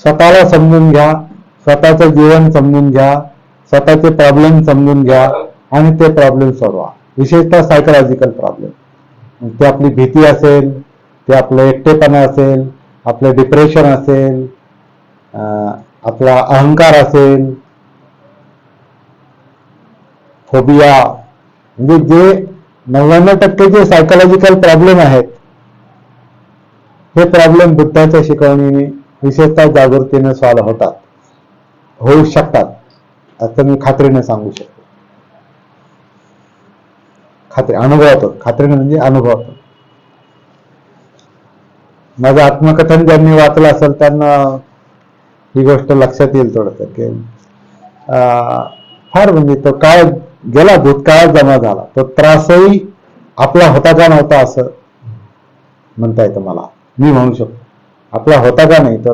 स्वतःला समजून घ्या, स्वतःचं जीवन समजून घ्या, स्वतःचे प्रॉब्लेम समजून घ्या आणि ते प्रॉब्लेम सोडवा. विशेषतः सायकोलॉजिकल प्रॉब्लेम, ते आपली भीती असेल, ते आपलं एकटेपणा असेल, आपलं डिप्रेशन असेल, आपला अहंकार असेल, फोबिया, म्हणजे जे 99% जे सायकोलॉजिकल प्रॉब्लेम आहेत, हे प्रॉब्लेम बुद्धाच्या शिकवणीने विशेषतः जागृतीने सॉल्व्ह होतात, होऊ शकतात, असं मी खात्रीने सांगू शकतो. अनुभवातो, खात्रीने म्हणजे अनुभवातो. माझं आत्मकथन ज्यांनी वाचलं असेल त्यांना ही गोष्ट लक्षात येईल थोडंसं, की फार म्हणजे तो काळ गेला, भूतकाळात जमा झाला. तो त्रासही आपला होता का नव्हता असं म्हणता येतं मला. मी म्हणू शकतो आपला होता का नाही, तर